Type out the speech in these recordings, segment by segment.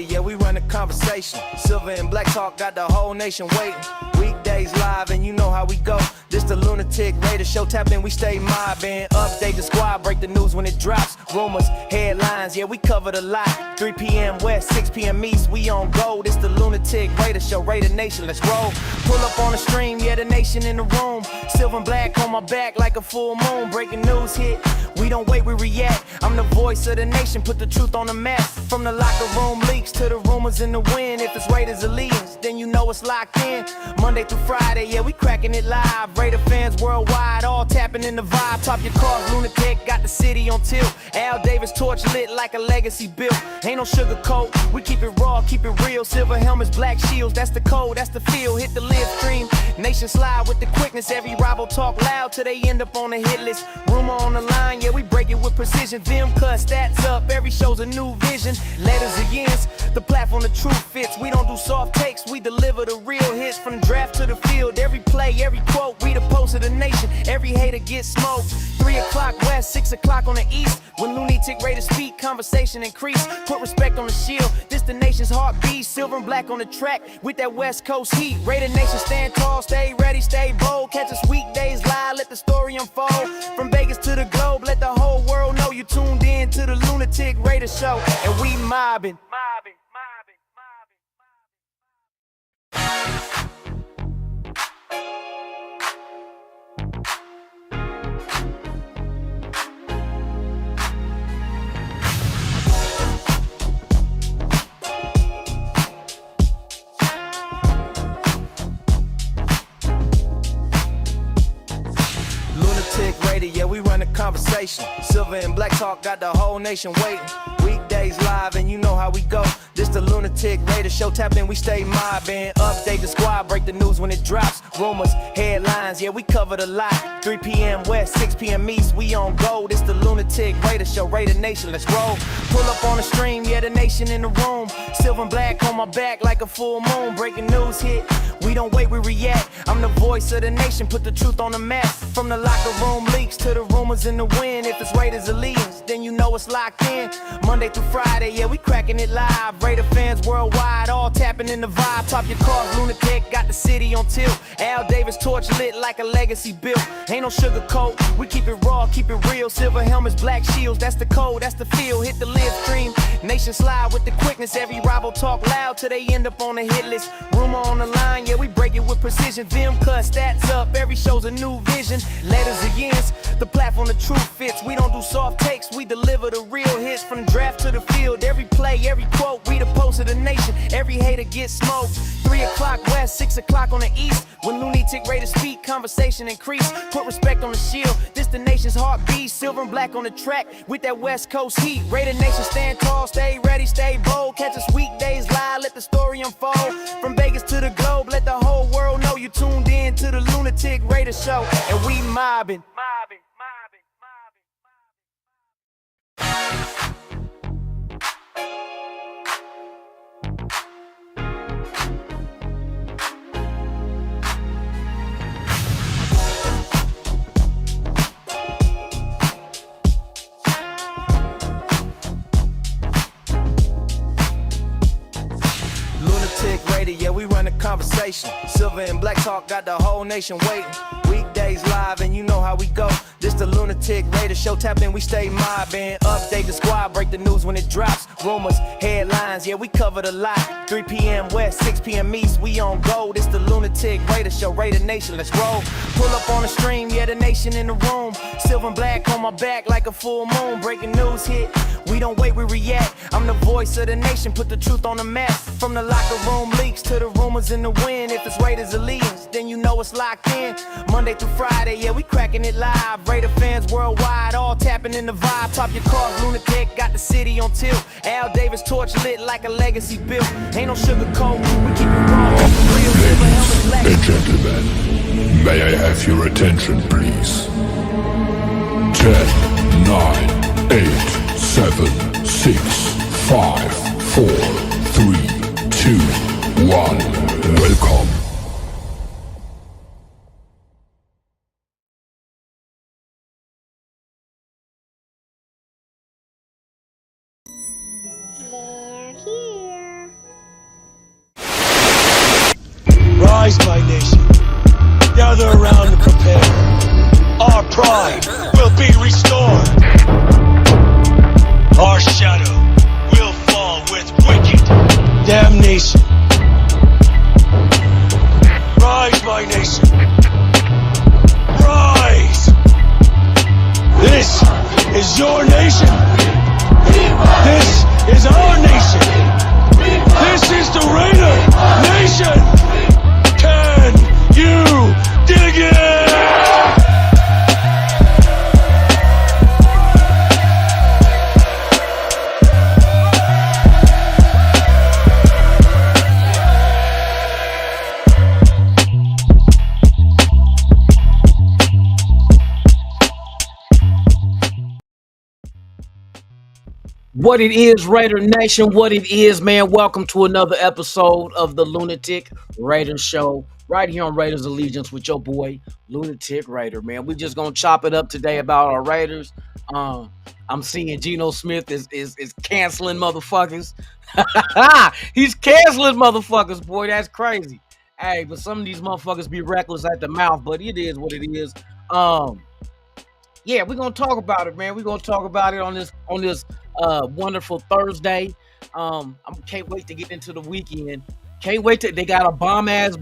ready, yeah, we run the conversation. Silver and Black Talk got the whole nation waiting. Weekdays live and you know how we go. This the Lunatic Raider Show, tap in, we stay mobbing. Update the squad, break the news when it drops. Rumors, headlines, yeah, we covered a lot. 3 p.m. West, 6 p.m. East, we on go. This the Lunatic Raider Show, Raider Nation, let's roll. Pull up on the stream, yeah, the nation in the room. Silver and Black on my back like a full moon. Breaking news hit, we don't wait, we react. I'm the voice of the nation, put the truth on the map. From the locker room leaks to the rumors in the wind. If it's Raiders or Lions, then you know it's locked in. Monday through Friday, yeah, we cracking it live. Raider fans worldwide, all tapping in the vibe. Top your cars, Lunatic, got the city on tilt. Al Davis torch lit like a legacy built. Ain't no sugar coat, we keep it raw, keep it real. Silver helmets, black shields, that's the code, that's the feel. Hit the live stream, nation slide with the quickness. Every rival talk loud till they end up on the hit list. Rumor on the line, yeah, we break it with precision. Them cut stats up, every show's a new vision. Letters against the platform, the truth fits. We don't do soft takes, we deliver the real hits. From draft to the field, every play, every quote, we the pulse of the nation. Every hater gets smoked. 3 o'clock west, 6 o'clock on the east. When Lunatic Raiders speak, conversation increase. Put respect on the shield, this the nation's heartbeat. Silver and Black on the track with that West Coast heat. Raider Nation stand tall, stay ready, stay bold. Catch us weekdays live, let the story unfold. From Vegas to the globe, let the whole world know you tuned in to the Lunatic Raider Show. And we mobbing. Raider, yeah, we run the conversation. Silver and Black Talk got the whole nation waiting. Weekdays live and you know how we go. This the Lunatic Raider Show, tap in, we stay mobbing. Update the squad, break the news when it drops. Rumors, headlines, yeah, we covered a lot. 3 p.m. West, 6 p.m. East, we on go. This the Lunatic Raider Show, Raider Nation, let's roll. Pull up on the stream, yeah, the nation in the room. Silver and Black on my back like a full moon. Breaking news hit, we don't wait, we react. I'm the voice of the nation, put the truth on the map. From the locker room leaks to the rumors in the wind. If it's Raiders or Lions, then you know it's locked in. Monday through Friday, yeah, we cracking it live. Raider fans worldwide, all tapping in the vibe. Top your cars, Lunatic, got the city on tilt. Al Davis torch lit like a legacy built. Ain't no sugar coat, we keep it raw, keep it real. Silver helmets, black shields, that's the code, that's the feel. Hit the live stream, nation slide with the quickness. Every rival talk loud till they end up on the hit list. Rumor on the line, yeah, we break it with precision. Them cut stats up, every show's a new vision. Letters against the platform, the truth fits. We don't do soft takes, we deliver the real hits. From draft to the field, every play, every quote, we the pulse of the nation. Every hater gets smoked. 3 o'clock west, 6 o'clock on the east. When Lunatic Raiders speak, conversation increase. Put respect on the shield, this the nation's heartbeat. Silver and Black on the track with that West Coast heat. Raider Nation stand tall, stay ready, stay bold. Catch us weekdays live, let the story unfold. From Vegas to the globe, let the whole world know you tuned in to the Lunatic Raider Show. And we mobbing. Yeah, we run the conversation. Silver and Black Talk got the whole nation waiting. Weekdays live and you know how we go. This the Lunatic Raider Show, tap in, we stay mobbing. Update the squad, break the news when it drops. Rumors, headlines, yeah, we covered a lot. 3 p.m. West, 6 p.m. East, we on go. This the Lunatic Raider Show, Raider Nation, let's roll. Pull up on the stream, yeah, the nation in the room. Silver and Black on my back like a full moon. Breaking news hit, we don't wait, we react. I'm the voice of the nation, put the truth on the map. From the locker room leaks to the rumors in the wind. If it's Raiders or Lions, then you know it's locked in. Monday through Friday, yeah, we cracking it live. Raider fans worldwide, all tapping in the vibe. Top your cars, Lunatic, got the city on tilt. Al Davis torch lit like a legacy built. Ain't no sugar coat, we keep it raw, keep it real. Silver helmets, black. Ladies and gentlemen, may I have your attention, please? 10, 9, 8, 7, 6, 5, 4, 3, 2, 1. Welcome. They're here. Rise, my nation. Gather around and prepare. Our pride will be restored. Our shadow will fall with wicked damnation. Rise, my nation. Rise. This is your nation. This is our nation. This is the Raider Nation. Can you dig it? What it is, Raider Nation, what it is, man. Welcome to another episode of the Lunatic Raider Show, right here on Raiders Allegiance with your boy, Lunatic Raider, man. We're just going to chop it up today about our Raiders. I'm seeing Geno Smith is canceling motherfuckers. He's canceling motherfuckers, boy. That's crazy. Hey, but some of these motherfuckers be reckless at the mouth, but it is what it is. Yeah, we're gonna talk about it, man. We're gonna talk about it on this wonderful Thursday. I can't wait to get into the weekend. Can't wait to they got a bomb ass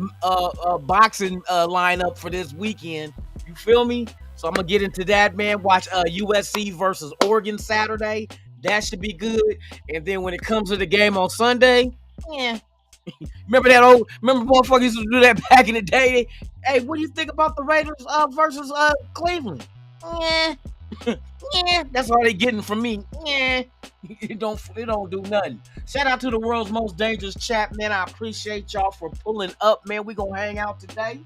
boxing lineup for this weekend. You feel me? So I'm gonna get into that, man. Watch USC versus Oregon Saturday. That should be good. And then when it comes to the game on Sunday, yeah. Remember motherfuckers used to do that back in the day? Hey, what do you think about the Raiders versus Cleveland? Yeah. Yeah, that's all they getting from me. Yeah. It don't do nothing. Shout out to the world's most dangerous chat, man. I appreciate y'all for pulling up, man. We gonna hang out today.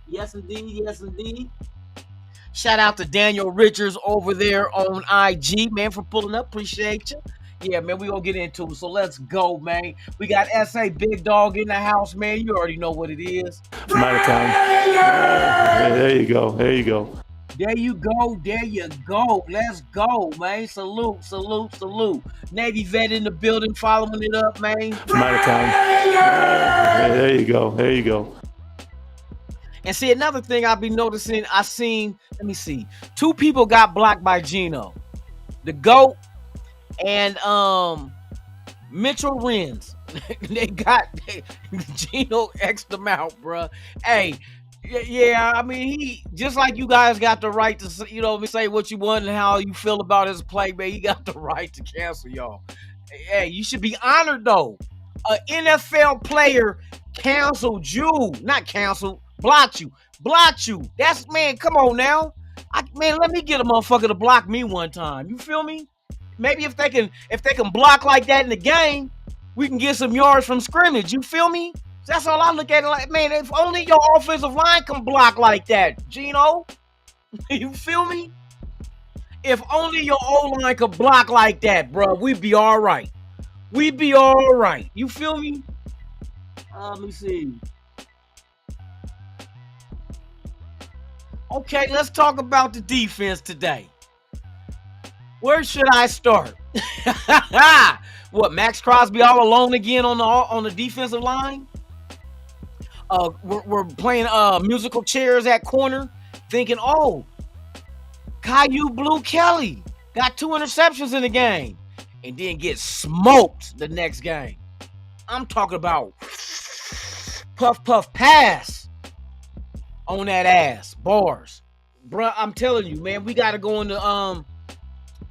Yes, indeed. Yes, indeed. Shout out to Daniel Richards over there on IG, man, for pulling up. Appreciate you. Yeah, man, we gonna get into it. So let's go, man. We got SA Big Dog in the house, man. You already know what it is. It's my time. Yeah, there you go. There you go. There you go. There you go. Let's go, man. Salute, salute, salute. Navy vet in the building, following it up, man. It's my time. Yeah, there you go. There you go. And see, another thing I'll be noticing, let me see. Two people got blocked by Geno. The GOAT and Mitchell Renz. They got Geno X'd them out, bruh. Hey, yeah, I mean, he just like you guys got the right to, say what you want and how you feel about his play, man. He got the right to cancel y'all. Hey, you should be honored though. An NFL player canceled you, not canceled, blocked you. That's, man. Come on now, man. Let me get a motherfucker to block me one time. You feel me? Maybe if they can block like that in the game, we can get some yards from scrimmage. You feel me? That's all I look at it like, man, if only your offensive line can block like that, Geno. You feel me? If only your O-line could block like that, bro, we'd be all right. We'd be all right. You feel me? Let me see. Okay, let's talk about the defense today. Where should I start? What, Max Crosby all alone again on the defensive line? We're playing musical chairs at corner, thinking, oh, Caillou Blue Kelly got 2 interceptions in the game, and then get smoked the next game. I'm talking about puff pass on that ass, bars, bruh. I'm telling you, man, we gotta go into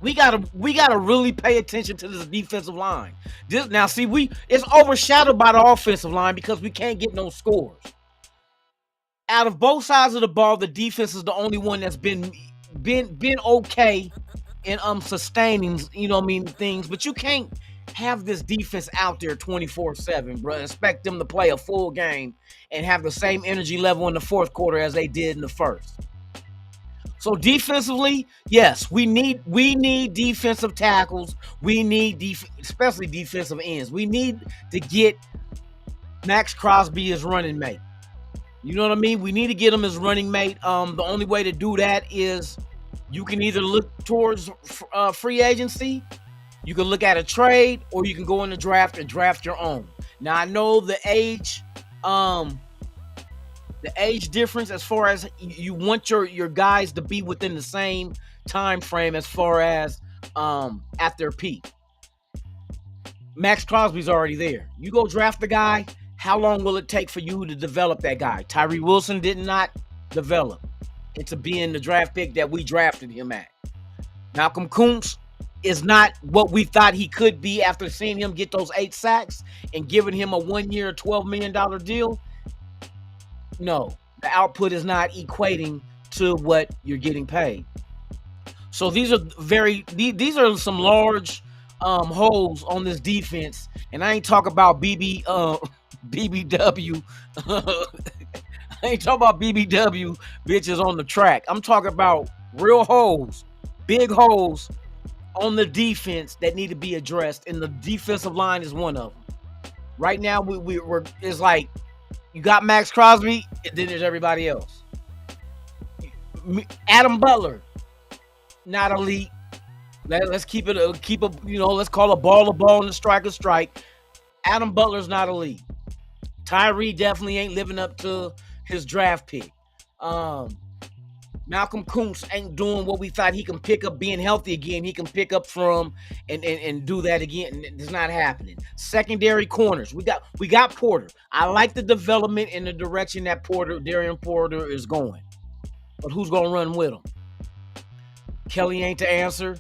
we gotta really pay attention to this defensive line. It's overshadowed by the offensive line because we can't get no scores. Out of both sides of the ball, the defense is the only one that's been okay in sustaining, things. But you can't have this defense out there 24/7, bro. Expect them to play a full game and have the same energy level in the fourth quarter as they did in the first. So defensively, yes, we need defensive tackles. We need especially defensive ends. We need to get Max Crosby his running mate. You know what I mean? We need to get him his running mate. The only way to do that is you can either look towards free agency, you can look at a trade, or you can go in the draft and draft your own. Now I know the age The age difference, as far as you want your guys to be within the same time frame as far as at their peak. Max Crosby's already there. You go draft the guy, how long will it take for you to develop that guy? Tyree Wilson did not develop into being the draft pick that we drafted him at. Malcolm Kuntz is not what we thought he could be after seeing him get those 8 sacks and giving him a 1-year, $12 million deal. No, the output is not equating to what you're getting paid. So these are some large holes on this defense, and I ain't talking about BBW. I ain't talking about BBW bitches on the track. I'm talking about real holes, big holes on the defense that need to be addressed, and the defensive line is one of them. Right now, we're it's like you got Max Crosby, and then there's everybody else. Adam Butler, not elite. Let's keep it, let's call a ball and a strike. Adam Butler's not elite. Tyree definitely ain't living up to his draft pick. Malcolm Kuntz ain't doing what we thought he can pick up, being healthy again. He can pick up from and do that again. It's not happening. Secondary corners. We got Porter. I like the development in the direction that Darian Porter is going. But who's gonna run with him? Kelly ain't the answer.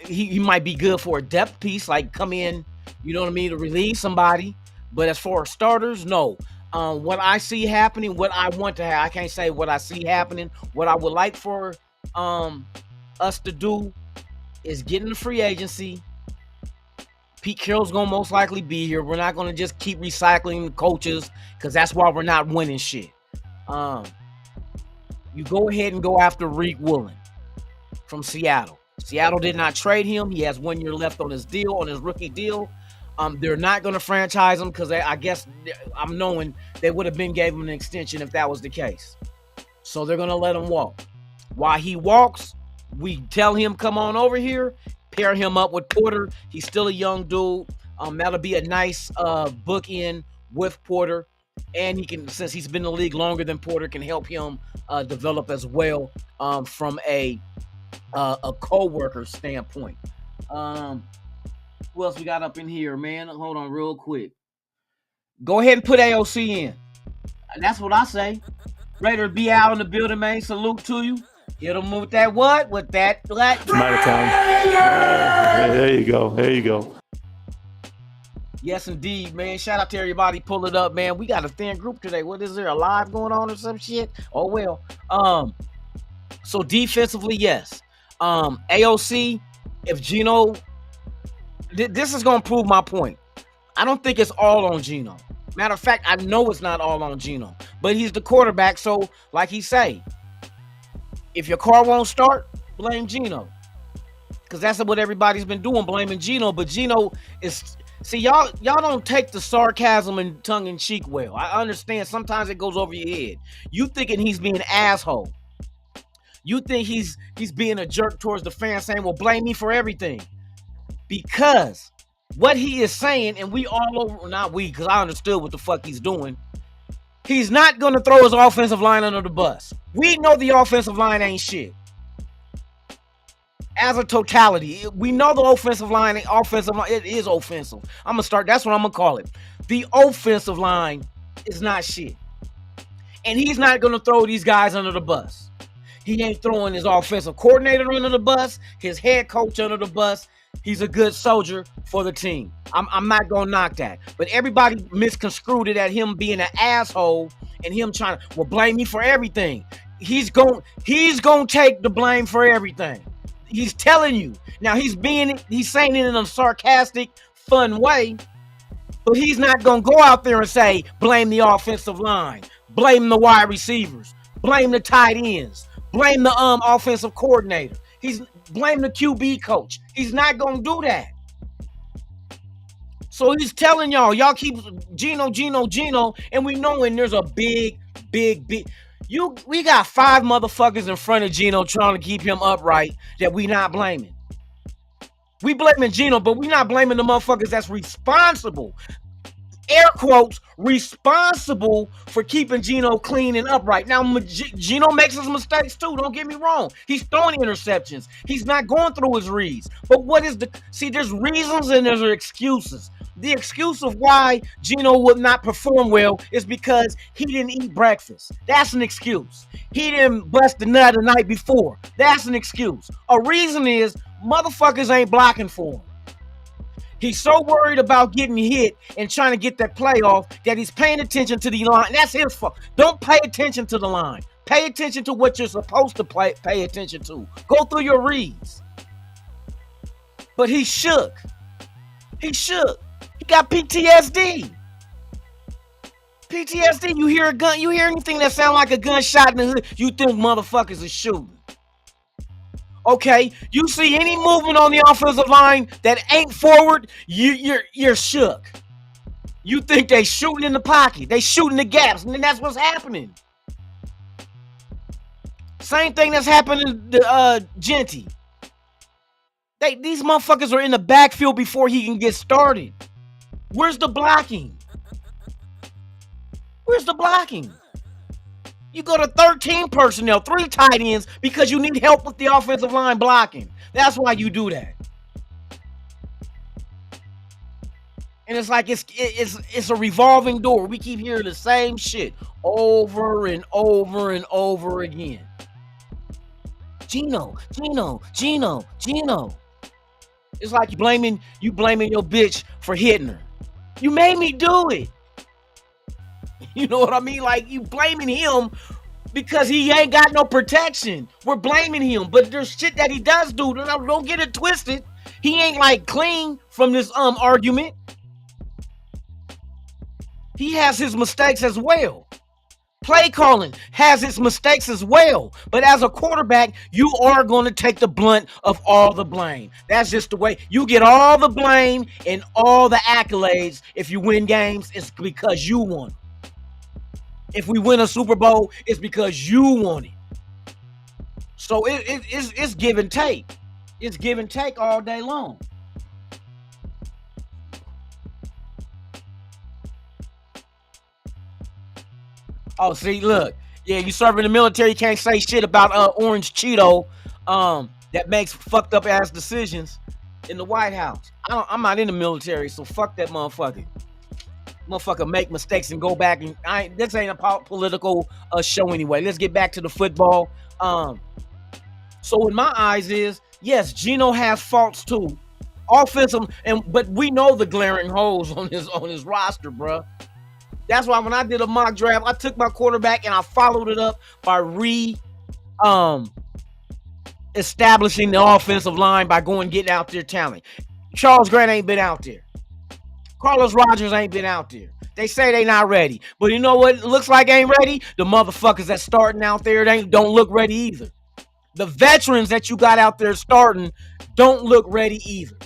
He might be good for a depth piece, like come in, you know what I mean, to relieve somebody. But as far as starters, no. What I see happening, what I want to have, I can't say what I see happening. What I would like for us to do is get in the free agency. Pete Carroll's gonna most likely be here. We're not gonna just keep recycling coaches, because that's why we're not winning shit. You go ahead and go after Reek Woolen from Seattle. Seattle did not trade him. He has 1 year left on his deal, on his rookie deal. They're not going to franchise him, because I guess I'm knowing they would have gave him an extension if that was the case. So they're going to let him walk. While he walks, we tell him, come on over here, pair him up with Porter. He's still a young dude. That'll be a nice bookend with Porter. And he can, since he's been in the league longer than Porter, can help him develop as well from a co-worker standpoint. Who else we got up in here, man? Hold on real quick. Go ahead and put AOC in. That's what I say. Raider be out in the building, man. Salute to you. Hit him with that what? With that black. It's my time. There you go. There you go. Yes, indeed, man. Shout out to everybody. Pull it up, man. We got a thin group today. What is there? A live going on or some shit? Oh, well. So defensively, yes. AOC, if Gino... This is going to prove my point. I don't think it's all on Gino. Matter of fact, I know it's not all on Gino. But he's the quarterback, so like he say, if your car won't start, blame Gino. Because that's what everybody's been doing, blaming Gino. But Gino is... See, y'all don't take the sarcasm and tongue-in-cheek well. I understand sometimes it goes over your head. You thinking he's being an asshole. You think he's being a jerk towards the fans, saying, well, blame me for everything. Because what he is saying, and we all over, not we, because I understood what the fuck he's doing. He's not going to throw his offensive line under the bus. We know the offensive line ain't shit. As a totality, we know the offensive line, it is offensive. I'm going to start, that's what I'm going to call it. The offensive line is not shit. And he's not going to throw these guys under the bus. He ain't throwing his offensive coordinator under the bus, his head coach under the bus. He's a good soldier for the team. I'm not going to knock that. But everybody misconstrued it at him being an asshole and him trying to, well, blame me for everything. He's going to take the blame for everything. He's telling you. Now, he's saying it in a sarcastic, fun way, but he's not going to go out there and say, blame the offensive line, blame the wide receivers, blame the tight ends, blame the offensive coordinator. Blame the QB coach. He's not going to do that. So he's telling y'all keep Gino, and we know when there's a big. We got 5 motherfuckers in front of Gino trying to keep him upright that we not blaming. We blaming Gino, but we not blaming the motherfuckers that's responsible. air quotes, responsible for keeping Geno clean and upright. Now, Geno makes his mistakes too. Don't get me wrong. He's throwing interceptions. He's not going through his reads. But what is there's reasons and there's excuses. The excuse of why Geno would not perform well is because he didn't eat breakfast. That's an excuse. He didn't bust the nut the night before. That's an excuse. A reason is motherfuckers ain't blocking for him. He's so worried about getting hit and trying to get that play off that he's paying attention to the line. That's his fault. Don't pay attention to the line. Pay attention to what you're supposed to pay attention to. Go through your reads. But he shook. He shook. He got PTSD. PTSD. You hear a gun, you hear anything that sounds like a gunshot in the hood, you think motherfuckers are shooting. Okay, you see any movement on the offensive line that ain't forward, you're shook. You think they shooting in the pocket, they shooting the gaps, and then that's what's happening. Same thing that's happening to Genty. These motherfuckers are in the backfield before he can get started. Where's the blocking? Where's the blocking? You go to 13 personnel, 3 tight ends, because you need help with the offensive line blocking. That's why you do that. And it's like it's a revolving door. We keep hearing the same shit over and over and over again. Geno. It's like you blaming your bitch for hitting her. You made me do it. You know what I mean? Like, you blaming him because he ain't got no protection. We're blaming him, but there's shit that he does do. Don't get it twisted. He ain't like clean from this argument. He has his mistakes as well. Play calling has its mistakes as well. But as a quarterback, you are going to take the blunt of all the blame. That's just the way. You get all the blame and all the accolades. If you win games, it's because you won. If we win a Super Bowl, it's because you won it. So it's give and take. It's give and take all day long. Oh, see, look. Yeah, you serve in the military, you can't say shit about Orange Cheeto that makes fucked up ass decisions in the White House. I'm not in the military, so fuck that motherfucker. Motherfucker make mistakes and go back and this ain't a political show anyway. Let's get back to the football. So in my eyes is, yes, Geno has faults too. Offensive, but we know the glaring holes on his roster, bruh. That's why when I did a mock draft, I took my quarterback and I followed it up by establishing the offensive line by going getting out there talent. Charles Grant ain't been out there. Carlos Rogers ain't been out there. They say they not ready. But you know what it looks like ain't ready? The motherfuckers that's starting out there don't look ready either. The veterans that you got out there starting don't look ready either.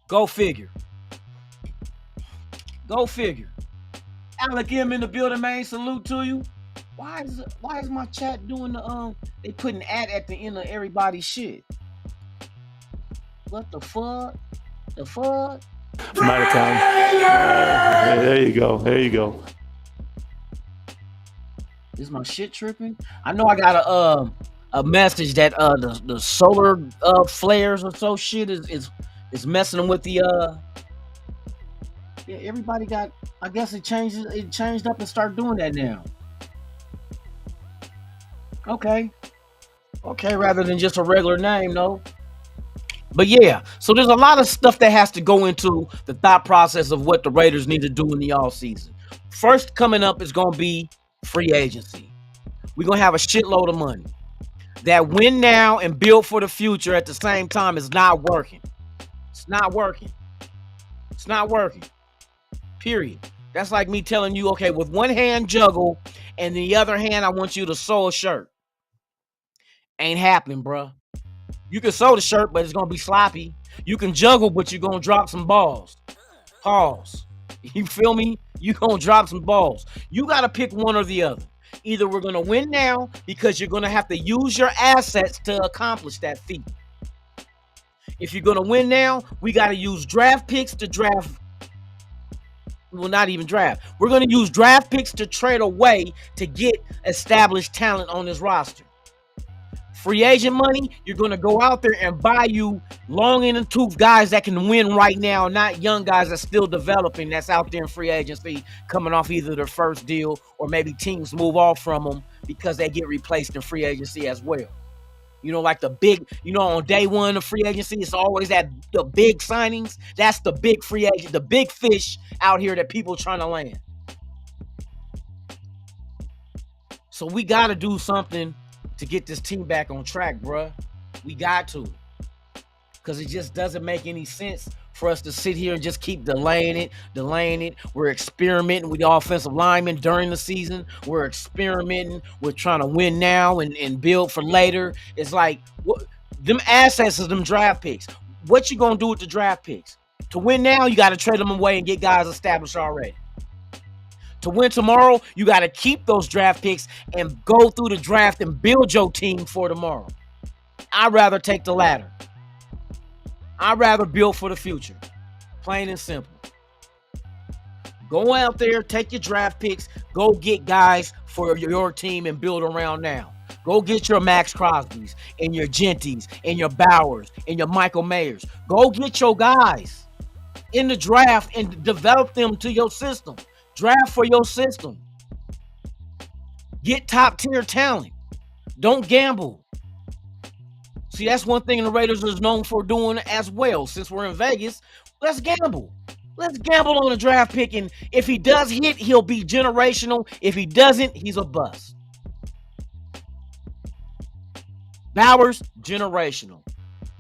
Go figure. Go figure. Alec M in the building, man. Salute to you. Why is my chat doing the they putting at the end of everybody's shit? What the fuck? The fuck? I'm out of time. There you go. There you go. Is my shit tripping? I know I got a message that the solar flares or so shit is messing them with the yeah, everybody got, I guess it changed up and started doing that now. Okay, rather than just a regular name, no. But yeah, so there's a lot of stuff that has to go into the thought process of what the Raiders need to do in the offseason. First coming up is going to be free agency. We're going to have a shitload of money. That win now and build for the future at the same time is not working. It's not working. It's not working. Period. That's like me telling you, okay, with one hand juggle and the other hand I want you to sew a shirt. Ain't happening, bruh. You can sew the shirt, but it's going to be sloppy. You can juggle, but you're going to drop some balls. Pause. You feel me? You're going to drop some balls. You got to pick one or the other. Either we're going to win now because you're going to have to use your assets to accomplish that feat. If you're going to win now, we got to use draft picks to draft Well, not even draft. We're going to use draft picks to trade away to get established talent on this roster. Free agent money, you're going to go out there and buy you long in the tooth guys that can win right now, not young guys that's still developing, that's out there in free agency coming off either their first deal or maybe teams move off from them because they get replaced in free agency as well. You know, like the big, you know, on day one of free agency, it's always that the big signings. That's the big free agent, the big fish out here that people trying to land. So we got to do something to get this team back on track, bruh. We got to. Because it just doesn't make any sense for us to sit here and just keep delaying it. We're experimenting with the offensive linemen during the season. We're experimenting. We're trying to win now and build for later. It's like, what, them assets is them draft picks. What you going to do with the draft picks? To win now, you got to trade them away and get guys established already. To win tomorrow, you got to keep those draft picks and go through the draft and build your team for tomorrow. I'd rather take the latter. I'd rather build for the future. Plain and simple. Go out there, take your draft picks, go get guys for your team and build around now. Go get your Max Crosbys and your Genties and your Bowers and your Michael Mayers. Go get your guys in the draft and develop them to your system. Draft for your system. Get top tier talent. Don't gamble. See, that's one thing the Raiders is known for doing as well. Since we're in Vegas, let's gamble. Let's gamble on a draft pick, and if he does hit, he'll be generational. If he doesn't, he's a bust. Bowers, generational.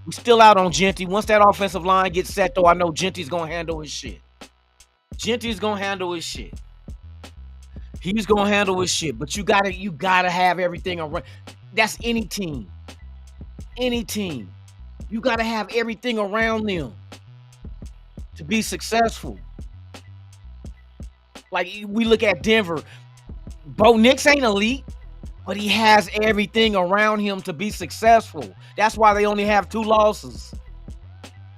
We still out on Genty. Once that offensive line gets set, though, I know Genty's going to handle his shit. Genty's going to handle his shit. He's going to handle his shit, but you gotta have everything around. That's any team. Any team. You got to have everything around them to be successful. Like, we look at Denver. Bo Nix ain't elite, but he has everything around him to be successful. That's why they only have 2 losses.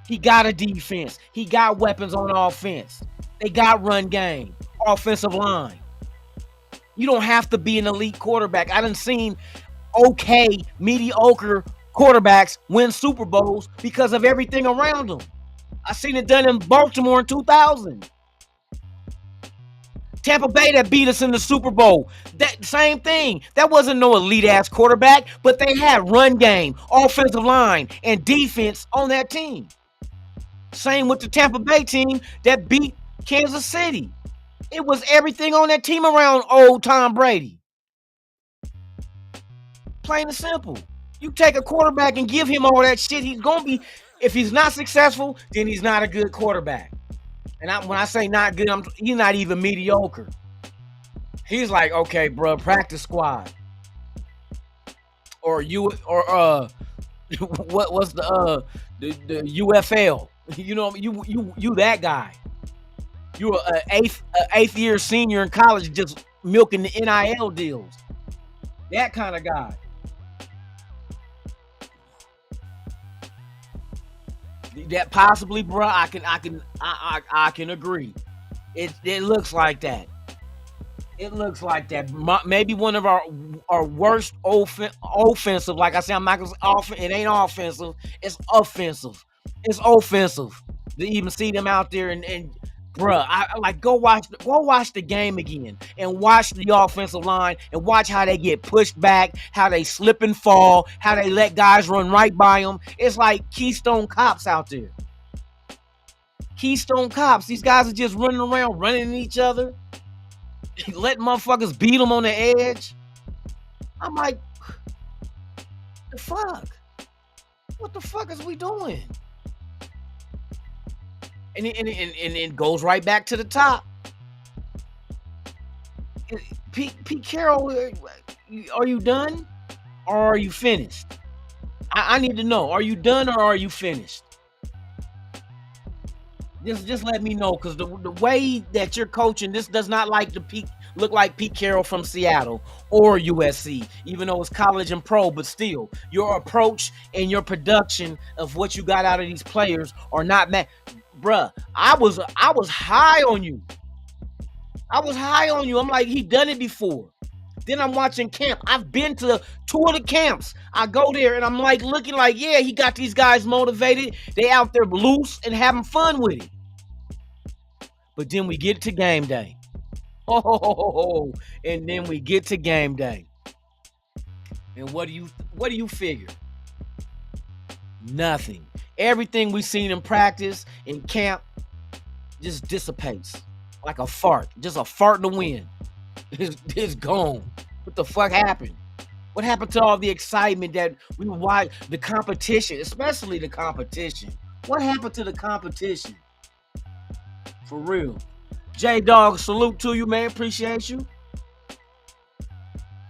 He got a defense. He got weapons on offense. They got run game, offensive line. You don't have to be an elite quarterback. I done seen okay, mediocre quarterbacks win Super Bowls because of everything around them. I seen it done in Baltimore in 2000. Tampa Bay that beat us in the Super Bowl. That same thing. That wasn't no elite-ass quarterback, but they had run game, offensive line, and defense on that team. Same with the Tampa Bay team that beat Kansas City. It was everything on that team around old Tom Brady. Plain and simple. You take a quarterback and give him all that shit, he's going to be, if he's not successful, then he's not a good quarterback. And when I say not good, he's not even mediocre. He's like, okay, bro, practice squad. Or what's the UFL? You know, you that guy. You're an eighth year senior in college just milking the NIL deals. That kind of guy. That possibly, bro, I can agree. It looks like that. It looks like that. Maybe one of our worst offensive. Like I said, I'm not gonna say it ain't offensive. It's offensive. It's offensive to even see them out there and bruh, I like go watch the game again and watch the offensive line and watch how they get pushed back, how they slip and fall, how they let guys run right by them. It's like Keystone Cops out there. Keystone Cops. These guys are just running around, running at each other, letting motherfuckers beat them on the edge. I'm like, the fuck? What the fuck is we doing? And it goes right back to the top. Pete Carroll, are you done? Or are you finished? I need to know. Are you done or are you finished? Just let me know, because the way that you're coaching, this does not look like Pete Carroll from Seattle or USC, even though it's college and pro, but still, your approach and your production of what you got out of these players are not Bruh, I was high on you I was high on you. I'm like, he done it before. Then I'm watching camp. I've been to 2 of the camps. I go there and I'm like looking like, yeah, he got these guys motivated. They out there loose and having fun with it. But then we get to game day. Oh, and then we get to game day. And what do you figure? Nothing. Everything we seen in practice, in camp, just dissipates like a fart. Just a fart in the wind. It's gone. What the fuck happened? What happened to all the excitement that we watched, the competition, especially the competition? What happened to the competition? For real. J-Dog, salute to you, man. Appreciate you.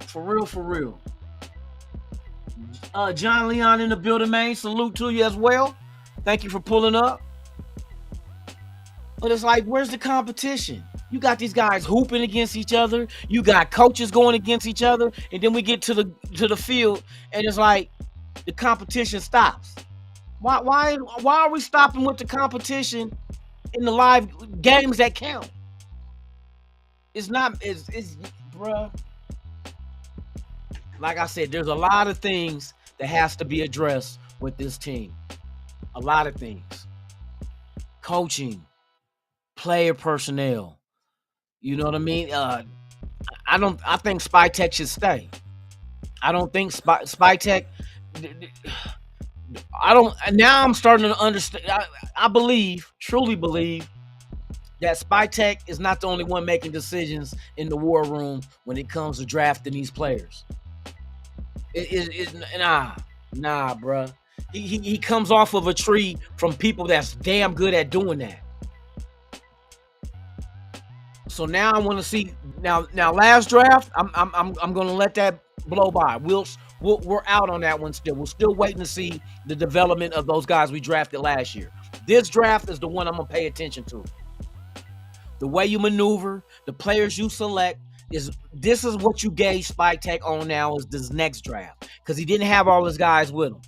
For real, for real. John Leon in the building, man. Salute to you as well. Thank you for pulling up. But it's like, where's the competition? You got these guys hooping against each other. You got coaches going against each other, and then we get to the field, and it's like the competition stops. Why are we stopping with the competition in the live games that count? It's bruh. Like I said, there's a lot of things that has to be addressed with this team. A lot of things. Coaching, player personnel. You know what I mean? I think Spytek should stay. I don't think Spytek. Now I'm starting to understand. I truly believe that Spytek is not the only one making decisions in the war room when it comes to drafting these players. Nah, bruh. He comes off of a tree from people that's damn good at doing that. So now I want to see now last draft. I'm gonna let that blow by. We're out on that one still. We're still waiting to see the development of those guys we drafted last year. This draft is the one I'm gonna pay attention to. The way you maneuver, the players you select this is what you gauge Spytek on now is this next draft, because he didn't have all his guys with him.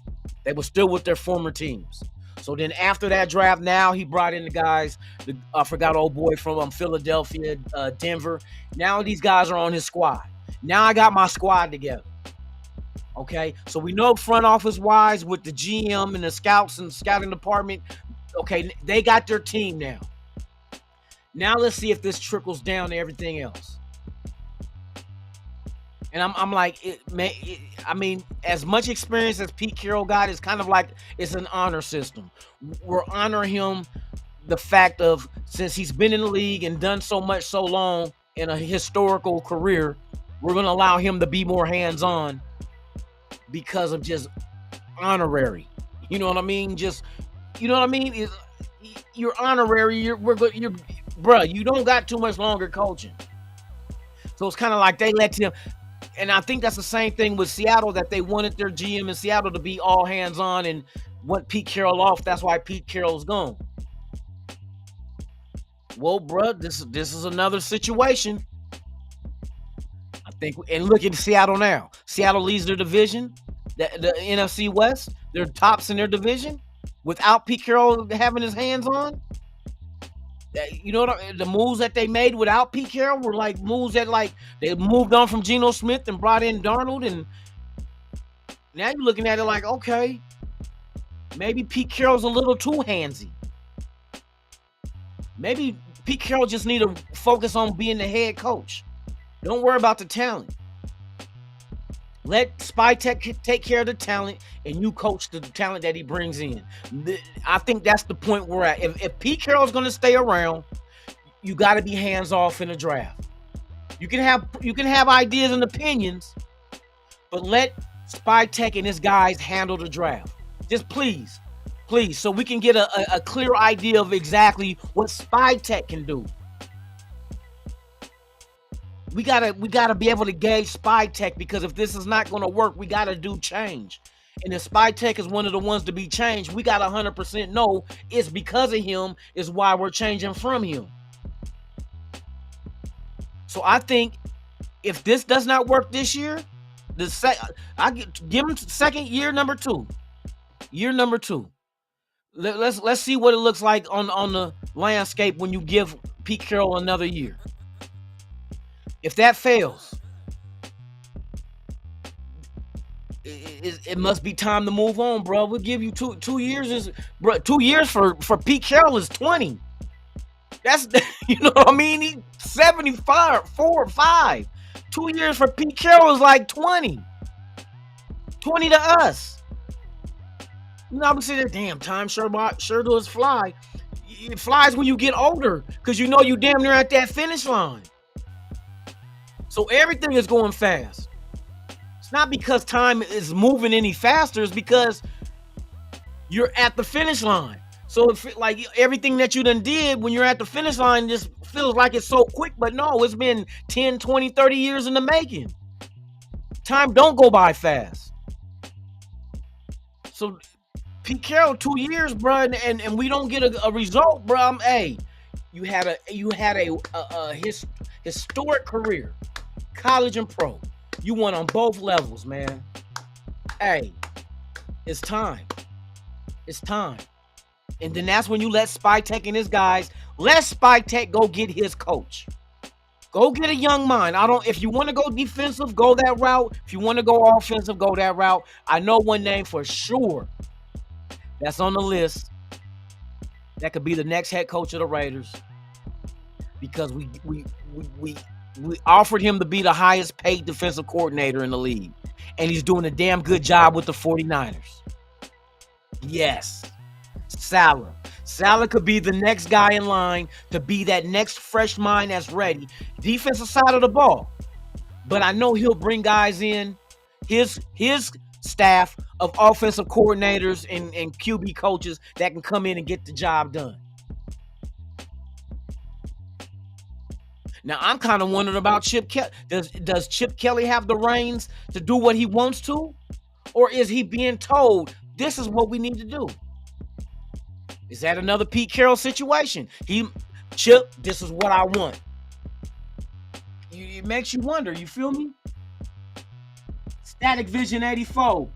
They were still with their former teams. So then after that draft, now he brought in the guys. I forgot old boy from Philadelphia, Denver. Now these guys are on his squad. Now I got my squad together. Okay, so we know front office wise with the GM and the scouts and scouting department. Okay, they got their team now. Now let's see if this trickles down to everything else. And I'm like, I mean, as much experience as Pete Carroll got, it's kind of like it's an honor system. We're honoring him the fact of, since he's been in the league and done so much so long in a historical career, we're going to allow him to be more hands-on because of just honorary. You know what I mean? Just, you know what I mean? You're honorary. Bruh, you don't got too much longer coaching. So it's kind of like they let him. And I think that's the same thing with Seattle, that they wanted their GM in Seattle to be all hands-on and want Pete Carroll off. That's why Pete Carroll's gone. Well, bro, this is another situation. I think, and look at Seattle now. Seattle leads their division, the NFC West. They're tops in their division without Pete Carroll having his hands on. You know, the moves that they made without Pete Carroll were like moves that, like, they moved on from Geno Smith and brought in Darnold, and now you're looking at it like, okay, maybe Pete Carroll's a little too handsy. Maybe Pete Carroll just need to focus on being the head coach. Don't worry about the talent. Let Spytek take care of the talent, and you coach the talent that he brings in. I think that's the point we're at. If Pete Carroll's going to stay around, you got to be hands off in the draft. You can have ideas and opinions, but let Spytek and his guys handle the draft. Just please, so we can get a clear idea of exactly what Spytek can do. We gotta be able to gauge Spytek, because if this is not going to work, we gotta do change. And if Spytek is one of the ones to be changed, we got 100% know it's because of him is why we're changing from him. So I think if this does not work this year, I give him second year number 2. Year number 2. Let's see what it looks like on the landscape when you give Pete Carroll another year. If that fails, it must be time to move on, bro. We'll give you 2 years. Bro, 2 years for Pete Carroll is 20. That's you know what I mean. He's 75, 4 or 5. 2 years for Pete Carroll is like 20. 20 to us. You know, I'm sitting there, damn, time sure does fly. It flies when you get older, because you know you damn near at that finish line. So everything is going fast. It's not because time is moving any faster, it's because you're at the finish line. So if like everything that you done did when you're at the finish line just feels like it's so quick, but no, it's been 10, 20, 30 years in the making. Time don't go by fast. So Pete Carroll, 2 years, bro, and we don't get a result, bro. Hey, you had a historic career, college and pro. You won on both levels, man. Hey, it's time. It's time. And then that's when you let Spytek and his guys, let Spytek go get his coach. Go get a young mind. If you want to go defensive, go that route. If you want to go offensive, go that route. I know one name for sure that's on the list that could be the next head coach of the Raiders, because we offered him to be the highest paid defensive coordinator in the league, and he's doing a damn good job with the 49ers. Yes, Saleh. Saleh could be the next guy in line to be that next fresh mind that's ready. Defensive side of the ball. But I know he'll bring guys in, his staff of offensive coordinators and QB coaches that can come in and get the job done. Now, I'm kind of wondering about Chip Kelly. Does Chip Kelly have the reins to do what he wants to? Or is he being told, this is what we need to do? Is that another Pete Carroll situation? Chip, this is what I want. It makes you wonder, you feel me? Static Vision 84.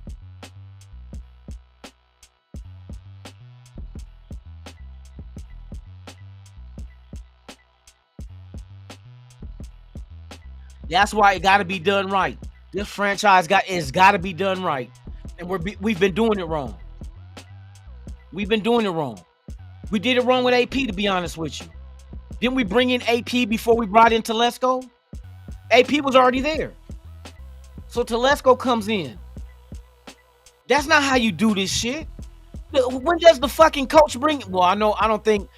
That's why it got to be done right. This franchise has got to be done right, and we've been doing it wrong. We've been doing it wrong. We did it wrong with AP, to be honest with you. Didn't we bring in AP before we brought in Telesco? AP was already there. So Telesco comes in. That's not how you do this shit. When does the fucking coach bring it? Well, I don't think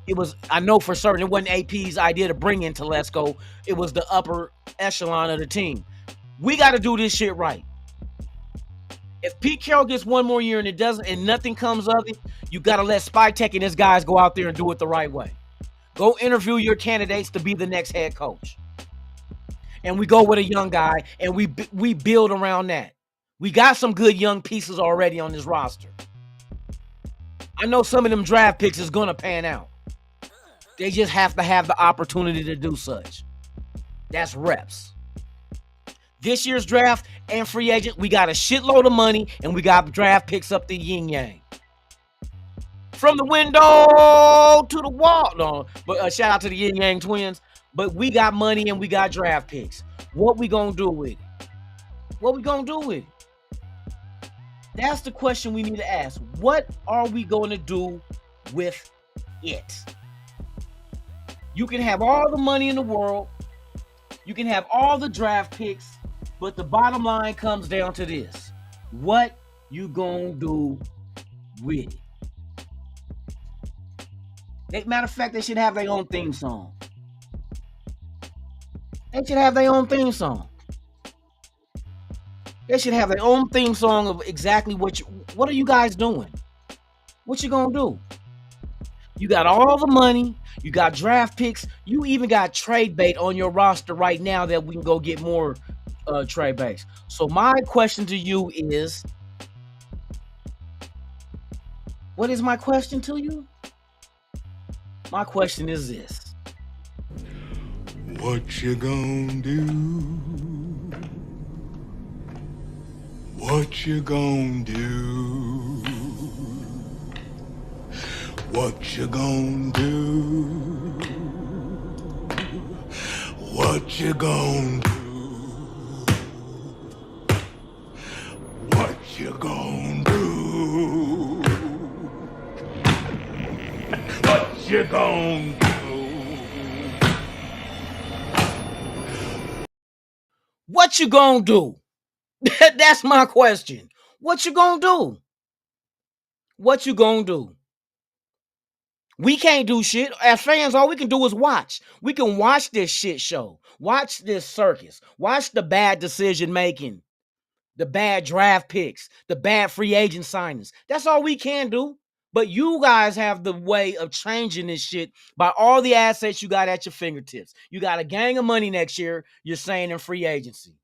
it was, I know for certain it wasn't AP's idea to bring in Telesco. It was the upper echelon of the team. We got to do this shit right. If Pete Carroll gets one more year and it doesn't, and nothing comes of it, you got to let Spytek and his guys go out there and do it the right way. Go interview your candidates to be the next head coach. And we go with a young guy, and we build around that. We got some good young pieces already on this roster. I know some of them draft picks is going to pan out. They just have to have the opportunity to do such. That's reps. This year's draft and free agent, we got a shitload of money, and we got draft picks up the yin yang. From the window to the wall. No, but shout out to the yin yang twins. But we got money and we got draft picks. What we gonna do with it? What we gonna do with it? That's the question we need to ask. What are we going to do with it? You can have all the money in the world. You can have all the draft picks. But the bottom line comes down to this. What you gonna do with it? Matter of fact, they should have their own theme song. They should have their own theme song. They should have their own theme song of exactly what are you guys doing? What you gonna do? You got all the money. You got draft picks. You even got trade bait on your roster right now that we can go get more trade baits. So my question to you is, what is my question to you? My question is this. What you gonna do? What you gonna do? What you gonna do? What What you gonna do? What you gonna do? What you gonna do? What you gonna do? That's my question. What you gonna do? What you gonna do? We can't do shit. As fans, all we can do is watch. We can watch this shit show. Watch this circus. Watch the bad decision making, the bad draft picks, the bad free agent signings. That's all we can do. But you guys have the way of changing this shit by all the assets you got at your fingertips. You got a gang of money next year, you're saying, in free agency.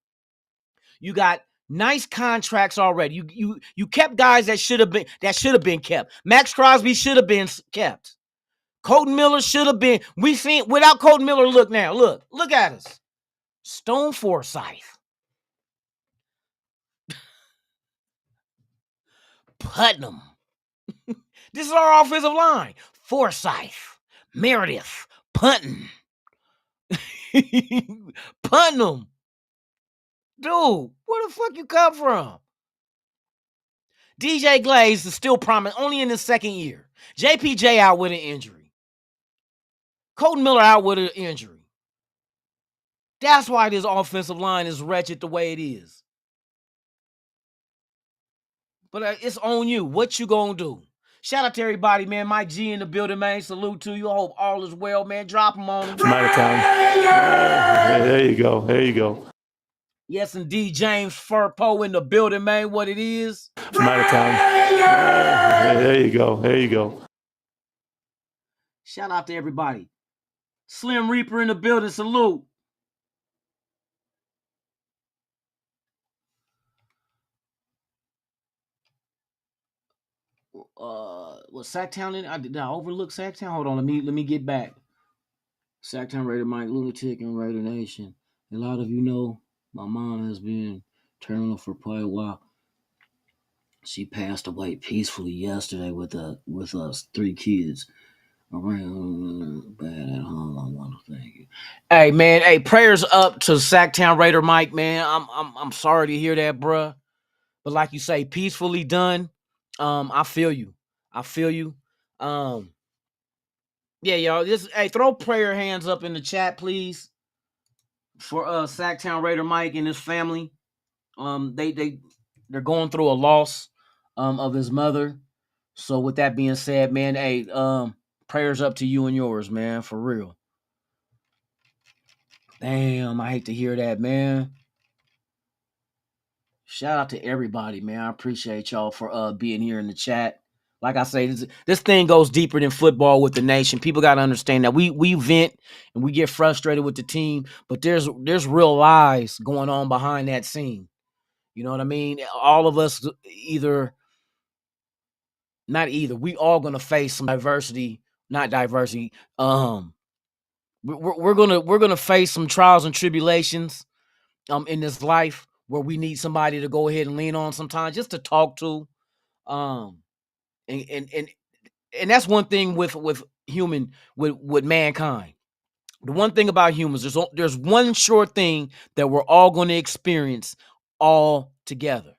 You got nice contracts already. You kept guys that should have been kept. Max Crosby should have been kept. Colton Miller should have been. We seen without Colton Miller. Look now. Look at us. Stone Forsythe, Putnam. This is our offensive line. Forsythe, Meredith, Putnam. Putnam. Dude, where the fuck you come from? DJ Glaze is still prominent, only in his second year. JPJ out with an injury. Colton Miller out with an injury. That's why this offensive line is wretched the way it is. But it's on you. What you gonna do? Shout out to everybody, man. Mike G in the building, man. Salute to you. I hope all is well, man. Drop them on him. From out of town. There you go. There you go. Yes, indeed. James Furpo in the building, man. What it is. From out of town. There you go. There you go. Shout out to everybody. Slim Reaper in the building. Salute. Was Sacktown in? Did I overlook Sacktown? Hold on, let me get back. Sacktown Raider Mike, Lunatik, and Raider Nation. A lot of you know my mom has been terminal for quite a while. She passed away peacefully yesterday with us 3 kids. Around bad at home. I want to thank you. Hey man, hey, prayers up to Sacktown Raider Mike, man. I'm sorry to hear that, bruh. But like you say, peacefully done. I feel you. Yeah, y'all. Hey, throw prayer hands up in the chat, please, for Sacktown Raider Mike and his family. They're going through a loss of his mother. So with that being said, man, hey, prayers up to you and yours, man, for real. Damn, I hate to hear that, man. Shout out to everybody, man. I appreciate y'all for being here in the chat. Like I say, this thing goes deeper than football with the nation. People got to understand that we vent and we get frustrated with the team, but there's real lies going on behind that scene. You know what I mean? All of us we all gonna face some adversity, not diversity. We're gonna face some trials and tribulations in this life where we need somebody to go ahead and lean on sometimes, just to talk to. And that's one thing with mankind. The one thing about humans, there's one sure thing that we're all going to experience all together.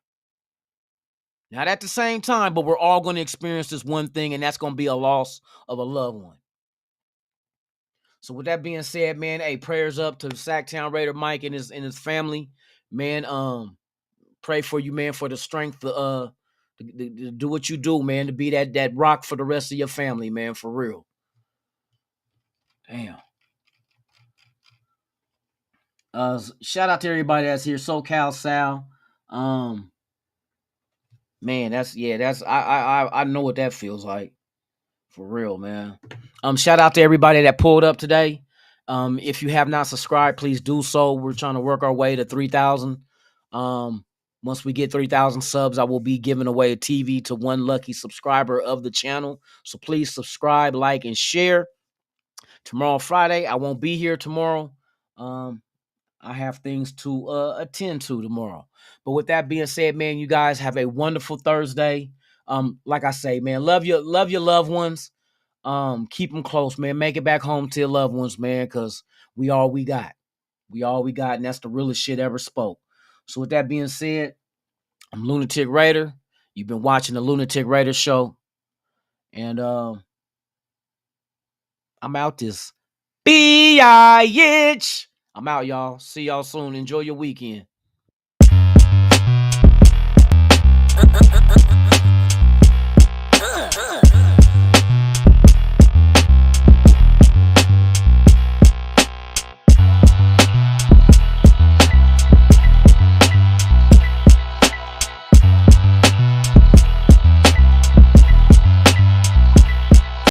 Not at the same time, but we're all going to experience this one thing, and that's going to be a loss of a loved one. So with that being said, man, hey, prayers up to Sacktown Raider Mike and his family, man. Pray for you, man, for the strength to do what you do, man, to be that rock for the rest of your family, man, for real. Damn. Shout out to everybody that's here. SoCal Sal. Man, I know what that feels like. For real, man. Shout out to everybody that pulled up today. If you have not subscribed, please do so. We're trying to work our way to 3,000. Once we get 3,000 subs, I will be giving away a TV to one lucky subscriber of the channel. So please subscribe, like, and share. Tomorrow, Friday, I won't be here tomorrow. I have things to attend to tomorrow. But with that being said, man, you guys have a wonderful Thursday. Like I say, man, love your loved ones. Keep them close, man. Make it back home to your loved ones, man, because we all we got. We all we got, and that's the realest shit ever spoke. So with that being said, I'm Lunatic Raider. You've been watching the Lunatic Raider show. And I'm out this bitch. I'm out, y'all. See y'all soon. Enjoy your weekend.